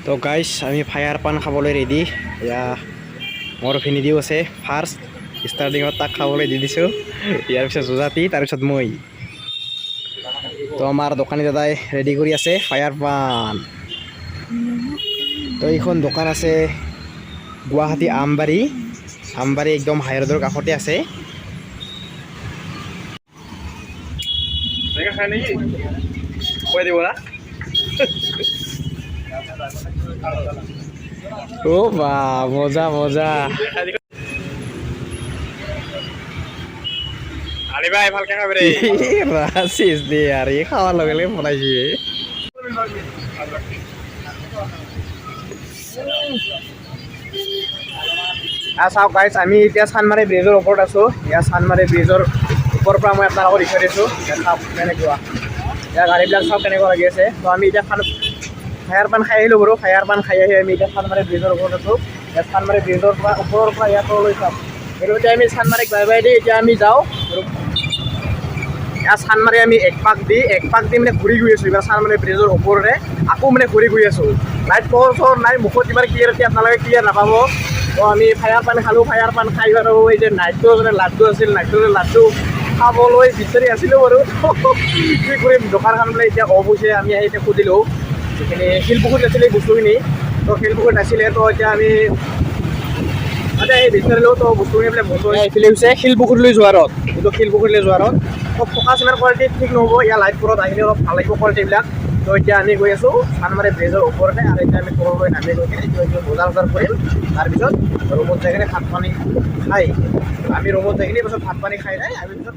তো গাইছ আমি ফায়াৰ পান খাবলৈ ৰেডি। এয়া মোৰ ভিনিডিও আছে ফাৰ্ষ্ট ষ্টাৰ্টিঙত তাক খাবলৈ দি দিছোঁ। ইয়াৰ পিছত যুজাতি, তাৰপিছত মই। তো আমাৰ দোকানী দাদাই ৰেডি কৰি আছে ফায়াৰ পান। তো এইখন দোকান আছে গুৱাহাটী আমবাৰী একদম হাই ৰোডৰ কাষতে আছে। ও বা মজা মজা। আলি ভাই ভালকে খাবে রে। রাসিস দে আর এই খাওয়ার লগে লগে বনাইছি। চাওক গাইছ, আমি এতিয়া চানমাৰী ব্ৰিজৰ ওপৰত আছোঁ। ইয়াৰ চানমাৰী ব্ৰিজৰ ওপৰৰ পৰা মই আপোনালোকক দেখুৱাই দিছোঁ। চাওক কেনেকুৱা ইয়াৰ গাড়ীবিলাক চাওক কেনেকুৱা লাগি আছে। তো আমি এতিয়া ফায়াৰ পান খাই আহিলোঁ বাৰু। ফায়াৰ পান খাই আহি আমি এতিয়া চানমাৰী ব্ৰিজৰ ওপৰত আছোঁ। ইয়াত চানমাৰী ব্ৰিজৰ পৰা ওপৰৰ পৰা ইয়াৰ তললৈ চাওক। আৰু এতিয়া আমি চানমাৰীক বাই বাই দি এতিয়া আমি যাওঁ। ইয়াত চানমাৰী আমি এক পাক দি মানে ঘূৰি গৈ আছোঁ। এইবাৰ চানমাৰী ব্ৰিজৰ ওপৰৰে আকৌ মানে ঘূৰি গৈ আছোঁ। লাইট পোহৰ চোহৰ নাই, মুখত ইমান ক্লিয়াৰিটি আপোনালোকে ক্লিয়াৰ নাপাব। তো আমি ফায়াৰ পান খালোঁ। ফায়াৰ পান খাই বাৰু এই যে নাইটৰ লাড্ডু আছিল, নাইটৰ লাড্ডু খাবলৈ বিচাৰি আছিলোঁ বাৰু। কি কৰিম, দোকানখন বোলে এতিয়া অফ হৈছে। আমি আহি এতিয়া সুধিলোঁ যিখিনি শিলপুখুৰীত আছিলে এই বস্তুখিনি। তো শিলপুখুৰীত নাছিলে। তো এতিয়া আমি বিচাৰিলোঁ। তো বস্তুখিনি বোলে বন্ধ এইফালে হৈছে শিলপুখুৰীলৈ যোৱাৰ ৰ'দ। কিন্তু শিলপুখুৰীলৈ যোৱাৰ ৰ'দ তো ফ'কাছ ইমান কোৱালিটি ঠিক নহ'ব। ইয়াৰ লাইটবোৰত আহিলে অলপ ভাল লাগিব কোৱালিটিবিলাক। তো এতিয়া আমি গৈ আছোঁ চানমাৰী ব্ৰিজৰ ওপৰতে। আৰু এতিয়া আমি তললৈ নামি গৈ কিনে বজাৰ কৰিম। তাৰপিছত ৰুমত যাই কিনে ভাত পানী খাই আমি ৰুমত যাই কিনে পিছত ভাত পানী খাই আমি পিছত